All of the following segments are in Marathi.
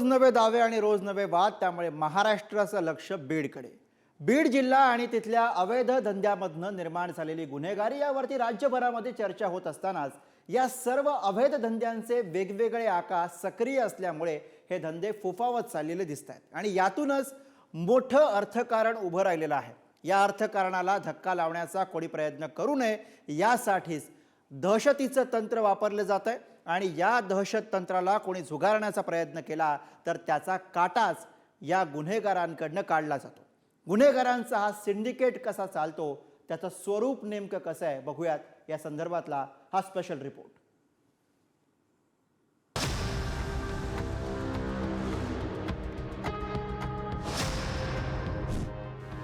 रोज नवे दावे आणि रोज नवे वाद, त्यामुळे महाराष्ट्राचं लक्ष बीडकडे। बीड जिल्हा आणि तिथल्या अवैध धंद्यामधनं निर्माण झालेली गुन्हेगारी यावरती राज्यभरामध्ये चर्चा होत असतानाच या सर्व अवैध धंद्यांचे वेगवेगळे आकार सक्रिय असल्यामुळे हे धंदे फोफावत चाललेले दिसतात आणि यातूनच मोठं अर्थकारण उभं राहिलेलं आहे। या अर्थकारणाला धक्का लावण्याचा कोणी प्रयत्न करू नये यासाठीच दहशतीचं तंत्र वापरले जात आहे आणि या दहशत तंत्राला कोणी झुगारण्याचा प्रयत्न केला तर त्याचा काटाच या गुन्हेगारांकडनं काढला जातो। गुन्हेगारांचा हा सिंडिकेट कसा चालतो, त्याचं स्वरूप नेमकं कसं आहे, बघूयात या संदर्भातला हा स्पेशल रिपोर्ट।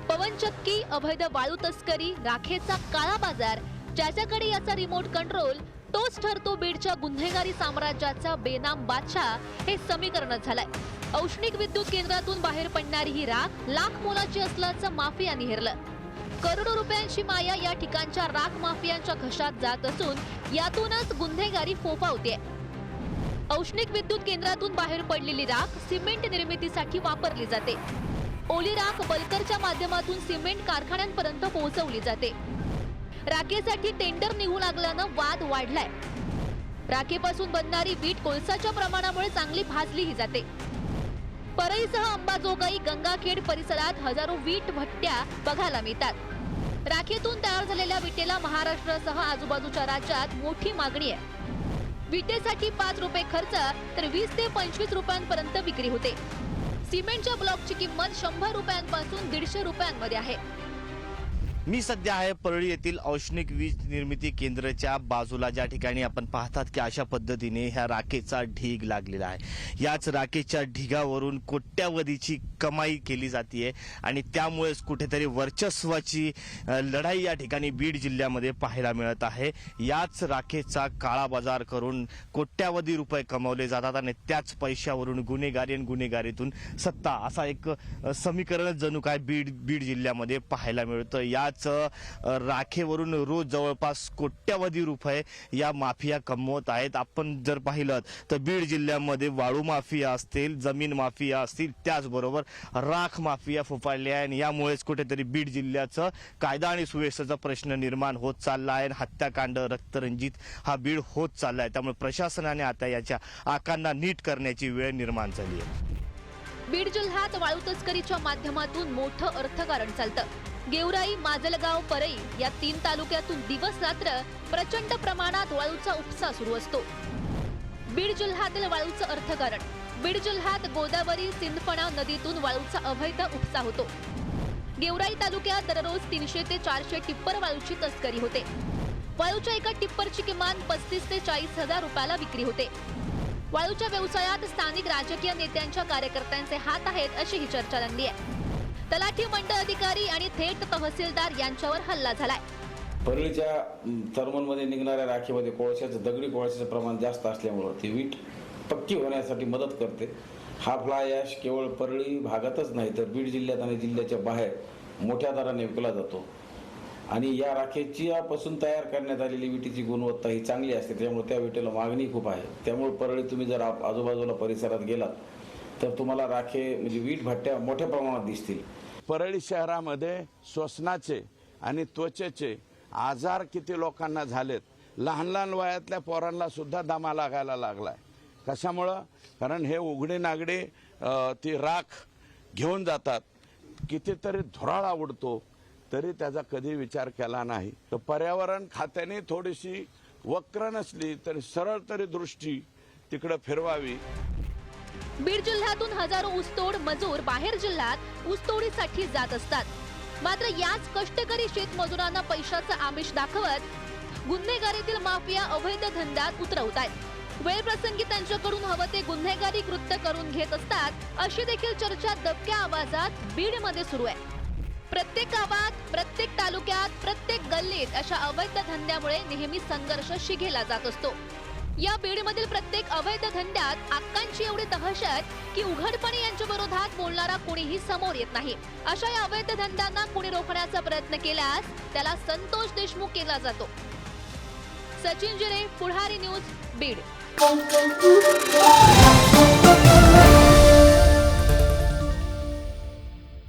पवनचक्की, अवैध वाळू तस्करी, राखेचा काळा बाजार, ज्याच्याकडे याचा रिमोट कंट्रोल तोच ठरतो बीडच्या गुन्हेगारी साम्राज्याचा बेनाम बादशाह, हे समीकरणच झालंय। औष्णिक विद्युत केंद्रातून बाहेर पडणारी ही राख लाख मोलाची असल्याचं माफियांनी हेरलं। करोडो रुपयांची माया या ठिकाणच्या राख माफियांच्या घशात जात असून यातूनच गुन्हेगारी फोफावते। औष्णिक विद्युत केंद्रातून बाहेर पडलेली राख सिमेंट निर्मितीसाठी वापरली जाते। ओली राख बल्करच्या माध्यमातून सिमेंट कारखान्यांपर्यंत पोहोचवली जाते। राखेसाठी टेंडर निघू लागल्यानं वाद वाढलाय। राखेपासून बनणारी वीट कोळसाच्या प्रमाणामुळे चांगली भाजलीही जाते। परळीसह अंबाजोगाई, गंगाखेड परिसरात हजारो वीट भट्ट्या बघायला मिळतात। राखेतून तयार झालेल्या विटेला महाराष्ट्रासह आजूबाजूच्या राज्यात मोठी मागणी आहे। विटेसाठी 5 रुपये खर्च तर 20 ते 25 रुपयांपर्यंत विक्री होते। सिमेंटच्या ब्लॉकची किंमत 100 रुपयांपासून 150 रुपयांमध्ये आहे। मी सध्या आहे परळी येथील औष्णिक वीज निर्मिती केंद्राच्या बाजूला, ज्या ठिकाणी आपण पाहतात की अशा पद्धतीने ह्या राखेचा ढीग लागलेला आहे। याच राखेच्या ढिगावरून कोट्यावधीची कमाई केली जाते आणि त्यामुळेच कुठेतरी वर्चस्वाची लढाई या ठिकाणी बीड जिल्ह्यामध्ये पाहायला मिळत आहे। याच राखेचा काळा बाजार करून कोट्यावधी रुपये कमवले जातात आणि त्याच पैशावरून गुन्हेगारी आणि गुन्हेगारीतून सत्ता, असा एक समीकरण जणू काय बीड जिल्ह्यामध्ये पाहायला मिळतं। याच राखेवरून रोज जवळपास कोट्यावधी रुपये या माफिया कमवत आहेत। आपण जर पाहिलं तर बीड जिल्ह्यामध्ये वाळू माफिया असतील, जमीन माफिया असतील, त्याचबरोबर राख माफिया फोफाळली आहे आणि यामुळेच कुठेतरी बीड जिल्ह्याचं कायदा आणि सुव्यवस्थेचा प्रश्न निर्माण होत चालला आहे। हत्याकांड, रक्तरंजित हा बीड होत चालला आहे। त्यामुळे प्रशासनाने आता याच्या आकांना नीट करण्याची वेळ निर्माण झाली आहे। बीड जिल्ह्यात वाळू तस्करीच्या माध्यमातून मोठं अर्थकारण चालतं। गेवराई, माजलगाव, परळी या 3 तालुक्यातून दिवस रात्र प्रचंड प्रमाणात वाळूचा उपसा सुरू असतो। बीड जिल्ह्यातील वाळूचं अर्थकारण। बीड जिल्ह्यात गोदावरी, सिंदफणा नदीतून वाळूचा अवैध उपसा होतो। गेवराई तालुक्यात दररोज 300 ते 400 टिप्पर वाळूची तस्करी होते। वाळूच्या एका टिप्परची किमान 35 ते 40 हजार रुपयाला विक्री होते। वाळूच्या व्यवसायात स्थानिक राजकीय नेत्यांच्या कार्यकर्त्यांचे हात आहेत, अशी ही चर्चा रंगली आहे। तलाठी, मंडळ अधिकारी आणि थेट तहसीलदार यांच्यावर हल्ला झालाय। परळीच्या थर्मलमध्ये निघणाऱ्या राखेमध्ये कोळशाचं, दगडी कोळशाचं प्रमाण जास्त असल्यामुळे ती वीट पक्की होण्यासाठी मदत करते। हा फ्लाय ॲश केवळ परळी भागातच नाही तर बीड जिल्ह्यात आणि जिल्ह्याच्या बाहेर मोठ्या दराने विकला जातो आणि या राखेची यापासून तयार करण्यात आलेली विटीची गुणवत्ता ही चांगली असते, त्यामुळे त्या विटेला मागणी खूप आहे। त्यामुळे परळी तुम्ही जर आजूबाजूला परिसरात गेलात तर तुम्हाला राखे म्हणजे वीट भट्ट्या मोठ्या प्रमाणात दिसतील। परळी शहरामध्ये श्वसनाचे आणि त्वचेचे आजार किती लोकांना झालेत। लहान लहान वयातल्या पोरांना सुद्धा दमा लागायला लागलाय। कशामुळं? कारण हे उघडे नागडे ती राख घेऊन जातात। कितीतरी धुराळा उडतो तरी त्याचा कधी विचार केला नाही। तर पर्यावरण खात्याने थोडीशी वक्र नसली तरी सरळ तरी दृष्टी तिकडे फिरवावी। बीड जिल्ह्यातून हजारो ऊसतोड मजूर बाहेर जिल्ह्यात ऊसतोडीसाठी जात असतात। मात्र याच कष्टकरी शेतमजुरांना पैशाचं आमिष दाखवत गुन्हेगारीतील माफिया अवैध धंद्यात उतरवतात। वेळप्रसंगी त्यांच्याकडून हवं ते गुन्हेगारी कृत्य करून घेत असतात, अशी देखील चर्चा दबक्या आवाजात बीडमध्ये सुरू आहे। प्रत्येक गावात, प्रत्येक तालुक्यात, प्रत्येक गल्लीत अशा अवैध धंद्यामुळे नेहमी संघर्ष शिगेला जात असतो। या बीडमधील प्रत्येक अवैध धंद्यात आक्कांची एवढी दहशत की उघडपणे यांच्या विरोधात बोलणारा कोणीही समोर येत नाही। अशा या अवैध धंद्यांना कोणी रोखण्याचा प्रयत्न केल्यास त्याला संतोष देशमुख केला जातो। सचिन जिरे, पुढारी न्यूज, बीड।